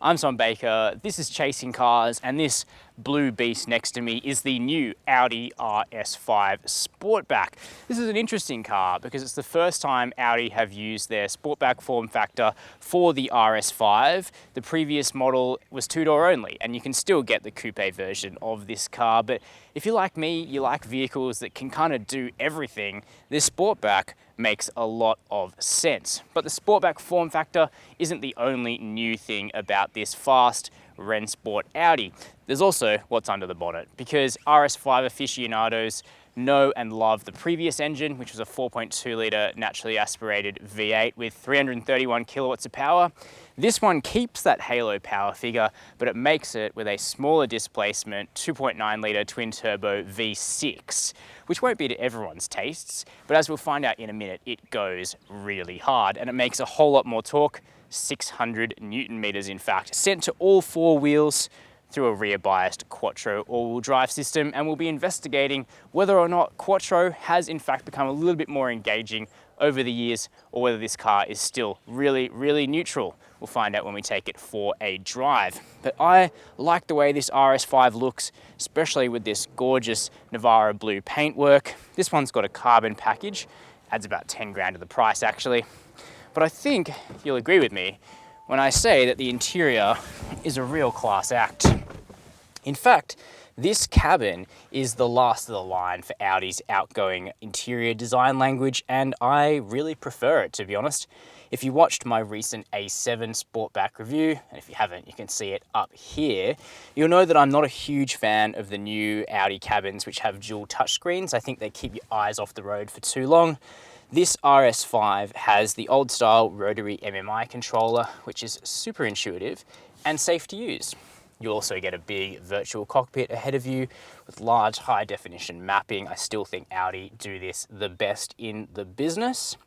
I'm Tom Baker, this is Chasing Cars, and this blue beast next to me is the new Audi RS5 Sportback. This is an interesting car because it's the first time Audi have used their Sportback form factor for the RS5. The previous model was two-door only, and you can still get the coupe version of this car, but if you're like me, you like vehicles that can kind of do everything, this Sportback makes a lot of sense. But the Sportback form factor isn't the only new thing about this fast Rennsport Audi. There's also what's under the bonnet, because RS5 aficionados know and love the previous engine, which was a 4.2 litre naturally aspirated V8 with 331 kilowatts of power. This one keeps that halo power figure, but it makes it with a smaller displacement 2.9 litre twin turbo V6, which won't be to everyone's tastes, but as we'll find out in a minute, it goes really hard and it makes a whole lot more torque, 600 Newton meters in fact, sent to all four wheels through a rear biased Quattro all-wheel drive system, and we'll be investigating whether or not Quattro has in fact become a little bit more engaging over the years, or whether this car is still really neutral. We'll find out when we take it for a drive. But I like the way this RS5 looks, especially with this gorgeous Navarro blue paintwork. This one's got a carbon package, adds about 10 grand to the price actually. But I think you'll agree with me when I say that the interior is a real class act. In fact, this cabin is the last of the line for Audi's outgoing interior design language, and I really prefer it, to be honest. If you watched my recent A7 Sportback review, and if you haven't, you can see it up here, you'll know that I'm not a huge fan of the new Audi cabins which have dual touchscreens. I think they keep your eyes off the road for too long. This RS5 has the old style rotary MMI controller, which is super intuitive and safe to use. You'll also get a big virtual cockpit ahead of you with large high definition mapping. I still think Audi do this the best in the business.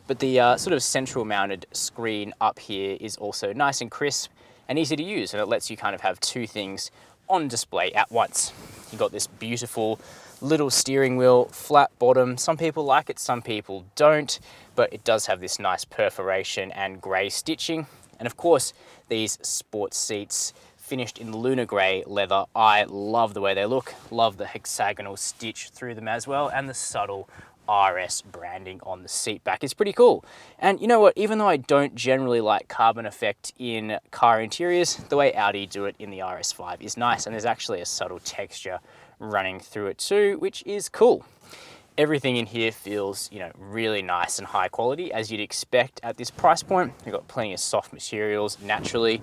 But the sort of central mounted screen up here is also nice and crisp and easy to use, and it lets you kind of have two things on display at once. You've got this beautiful little steering wheel, flat bottom. Some people like it, some people don't, but it does have this nice perforation and grey stitching. And of course, these sports seats finished in lunar grey leather. I love the way they look, love the hexagonal stitch through them as well, and the subtle RS branding on the seat back is pretty cool. And you know what, even though I don't generally like carbon effect in car interiors, the way Audi do it in the RS5 is nice, and there's actually a subtle texture running through it too, which is cool. Everything in here feels, you know, really nice and high quality, as you'd expect at this price point. You've got plenty of soft materials, naturally,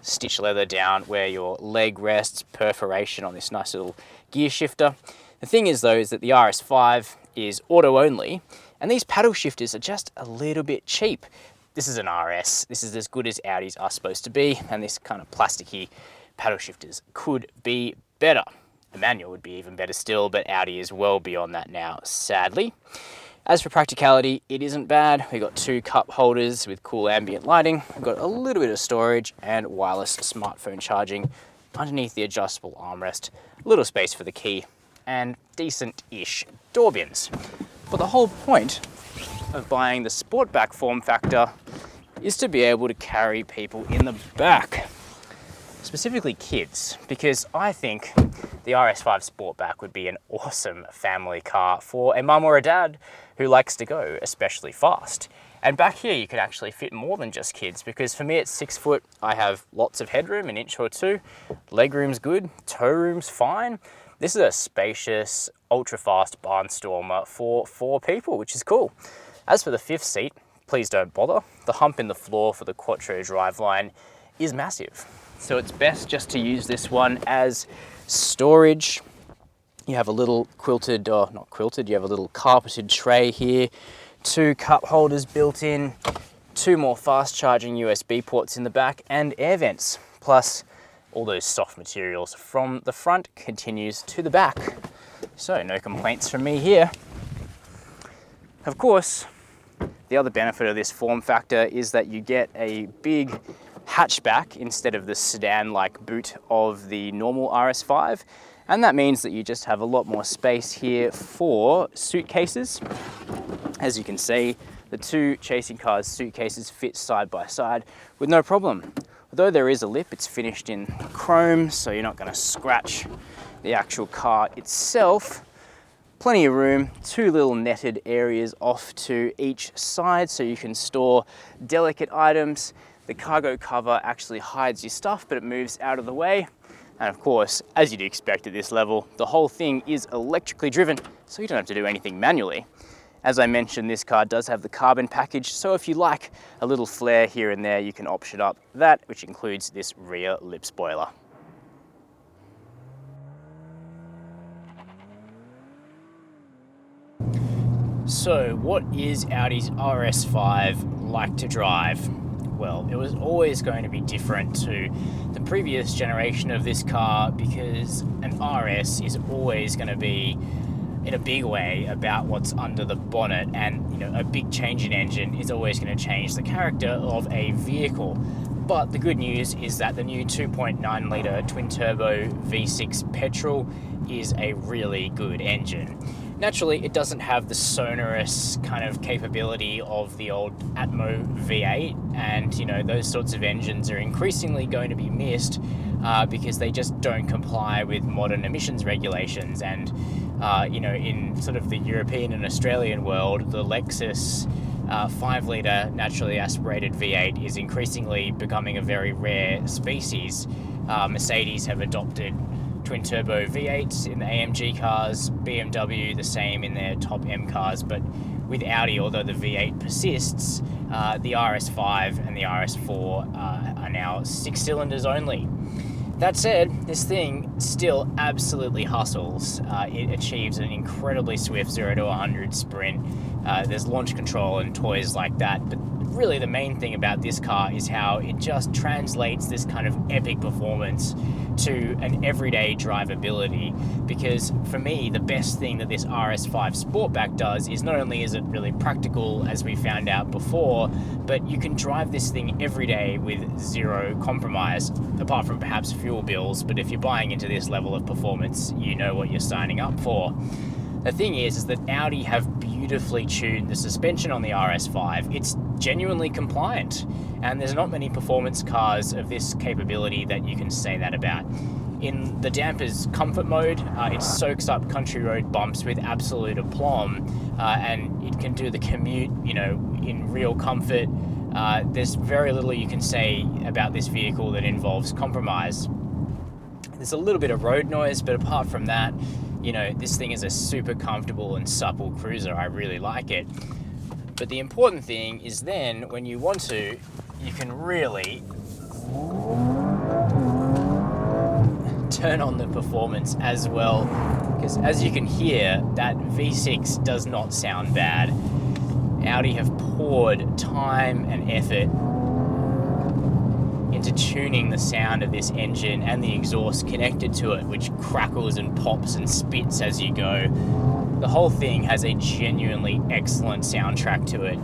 stitch leather down where your leg rests, perforation on this nice little gear shifter. The thing is though, is that the RS5 is auto only, and these paddle shifters are just a little bit cheap. This is an RS, this is as good as Audis are supposed to be, and this kind of plasticky paddle shifters could be better. The manual would be even better still, but Audi is well beyond that now, sadly. As for practicality, it isn't bad. We've got two cup holders with cool ambient lighting. We've got a little bit of storage and wireless smartphone charging underneath the adjustable armrest. A little space for the key and decent-ish door bins. But the whole point of buying the Sportback form factor is to be able to carry people in the back, specifically kids, because I think the RS5 Sportback would be an awesome family car for a mum or a dad who likes to go especially fast. And back here you can actually fit more than just kids, because for me at 6 foot I have lots of headroom, an inch or two, leg room's good, toe room's fine. This is a spacious, ultra-fast barnstormer for 4 people, which is cool. As for the fifth seat, please don't bother. The hump in the floor for the Quattro driveline is massive, so it's best just to use this one as storage. You have a little quilted, or not quilted, you have a little carpeted tray here, 2 cup holders built in, 2 more fast charging USB ports in the back, and air vents, plus all those soft materials from the front continues to the back. So no complaints from me here. Of course, the other benefit of this form factor is that you get a big hatchback instead of the sedan-like boot of the normal RS5, and that means that you just have a lot more space here for suitcases. As you can see, the two Chasing Cars suitcases fit side by side with no problem. Although there is a lip, it's finished in chrome, so you're not going to scratch the actual car itself. Plenty of room, two little netted areas off to each side so you can store delicate items. The cargo cover actually hides your stuff, but it moves out of the way. And of course, as you'd expect at this level, the whole thing is electrically driven, so you don't have to do anything manually. As I mentioned, this car does have the carbon package, so if you like a little flare here and there, you can option up that, which includes this rear lip spoiler. So what is Audi's RS5 like to drive? Well, it was always going to be different to the previous generation of this car because an RS is always going to be, in a big way, about what's under the bonnet, and a big change in engine is always going to change the character of a vehicle. But the good news is that the new 2.9 litre twin turbo V6 petrol is a really good engine. Naturally, it doesn't have the sonorous kind of capability of the old Atmo V8, and those sorts of engines are increasingly going to be missed because they just don't comply with modern emissions regulations. And in sort of the European and Australian world, the Lexus 5 litre naturally aspirated V8 is increasingly becoming a very rare species. Mercedes have adopted twin turbo V8s in the AMG cars, BMW the same in their top M cars, but with Audi, although the V8 persists, the RS5 and the RS4 are now 6 cylinders only. That said, this thing still absolutely hustles. It achieves an incredibly swift 0 to 100 sprint. There's launch control and toys like that, but really the main thing about this car is how it just translates this kind of epic performance to an everyday drivability. Because for me, the best thing that this RS5 Sportback does is not only is it really practical, as we found out before, but you can drive this thing every day with zero compromise, apart from perhaps fuel bills. But if you're buying into this level of performance, you know what you're signing up for. The thing is that Audi have beautifully tuned the suspension on the RS5. It's genuinely compliant, and there's not many performance cars of this capability that you can say that about. In the dampers comfort mode, it soaks up country road bumps with absolute aplomb, and it can do the commute, in real comfort. There's very little you can say about this vehicle that involves compromise. There's a little bit of road noise, but apart from that, this thing is a super comfortable and supple cruiser. I really like it. But the important thing is then, when you want to, you can really turn on the performance as well. Because as you can hear, that V6 does not sound bad. Audi have poured time and effort into tuning the sound of this engine and the exhaust connected to it, which crackles and pops and spits as you go. The whole thing has a genuinely excellent soundtrack to it.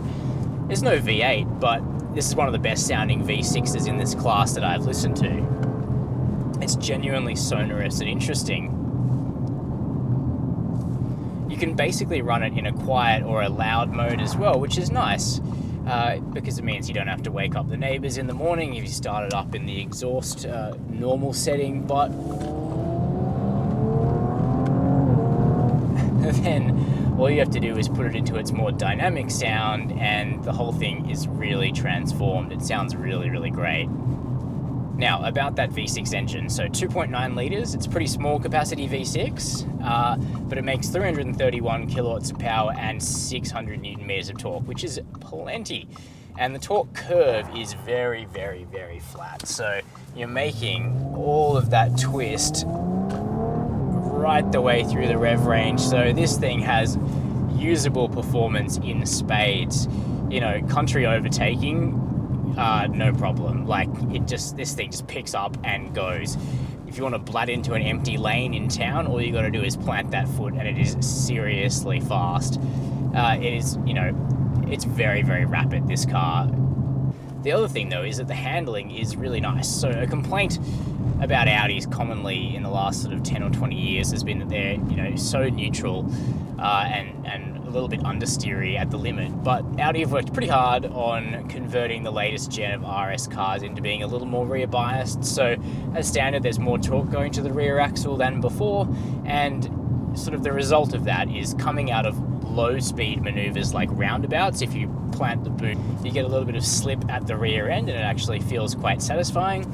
There's no V8, but this is one of the best sounding V6s in this class that I've listened to. It's genuinely sonorous and interesting. You can basically run it in a quiet or a loud mode as well, which is nice. Because it means you don't have to wake up the neighbors in the morning if you start it up in the exhaust normal setting. But then all you have to do is put it into its more dynamic sound, and the whole thing is really transformed. It sounds really, really great. Now, about that V6 engine, so 2.9 litres, it's a pretty small capacity V6, but it makes 331 kilowatts of power and 600 newton meters of torque, which is plenty. And the torque curve is very, very, very flat. So you're making all of that twist right the way through the rev range. So this thing has usable performance in spades. Country overtaking, no problem. This thing just picks up and goes. If you want to blat into an empty lane in town, all you got to do is plant that foot, and it is seriously fast. It's very, very rapid, this car. The other thing, though, is that the handling is really nice. So a complaint about Audis commonly in the last sort of 10 or 20 years has been that they're, so neutral and little bit understeery at the limit, but Audi have worked pretty hard on converting the latest gen of RS cars into being a little more rear biased. So as standard, there's more torque going to the rear axle than before, and sort of the result of that is coming out of low speed maneuvers like roundabouts. If you plant the boot, you get a little bit of slip at the rear end, and it actually feels quite satisfying.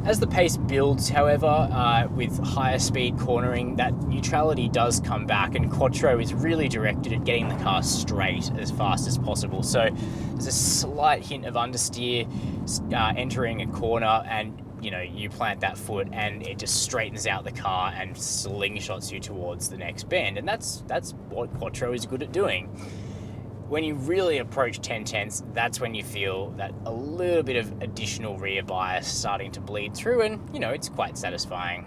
As the pace builds, however, with higher speed cornering, that neutrality does come back, and Quattro is really directed at getting the car straight as fast as possible. So there's a slight hint of understeer entering a corner, and you plant that foot and it just straightens out the car and slingshots you towards the next bend. And that's what Quattro is good at doing. When you really approach 10/10ths, that's when you feel that a little bit of additional rear bias starting to bleed through, and it's quite satisfying.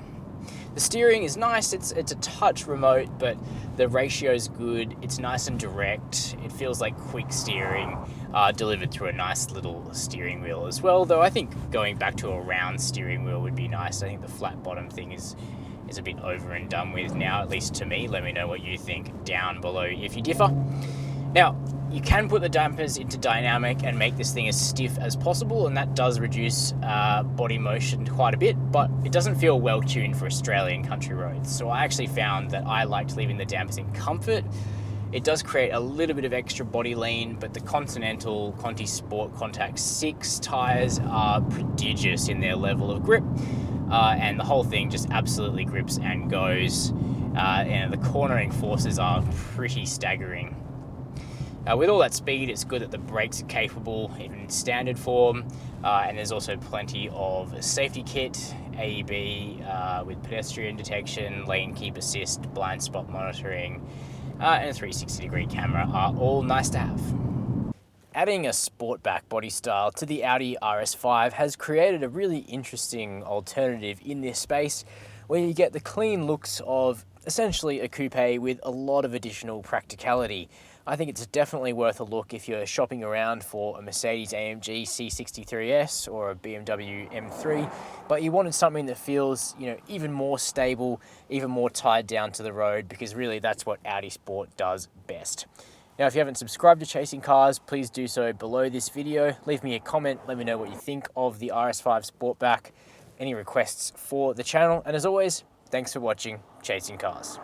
The steering is nice, it's a touch remote, but the ratio is good, it's nice and direct, it feels like quick steering delivered through a nice little steering wheel as well, though I think going back to a round steering wheel would be nice. I think the flat bottom thing is a bit over and done with now, at least to me. Let me know what you think down below if you differ. Now, you can put the dampers into dynamic and make this thing as stiff as possible, and that does reduce body motion quite a bit, but it doesn't feel well tuned for Australian country roads. So I actually found that I liked leaving the dampers in comfort. It does create a little bit of extra body lean, but the Continental Conti Sport Contact 6 tyres are prodigious in their level of grip, and the whole thing just absolutely grips and goes, and the cornering forces are pretty staggering. With all that speed, it's good that the brakes are capable, even in standard form, and there's also plenty of safety kit, AEB with pedestrian detection, lane keep assist, blind spot monitoring, and a 360-degree camera are all nice to have. Adding a Sportback body style to the Audi RS5 has created a really interesting alternative in this space, where you get the clean looks of essentially a coupe with a lot of additional practicality. I think it's definitely worth a look if you're shopping around for a Mercedes-AMG C63S or a BMW M3, but you wanted something that feels, even more stable, even more tied down to the road, because really that's what Audi Sport does best. Now, if you haven't subscribed to Chasing Cars, please do so below this video. Leave me a comment, let me know what you think of the RS5 Sportback, any requests for the channel, and as always, thanks for watching Chasing Cars.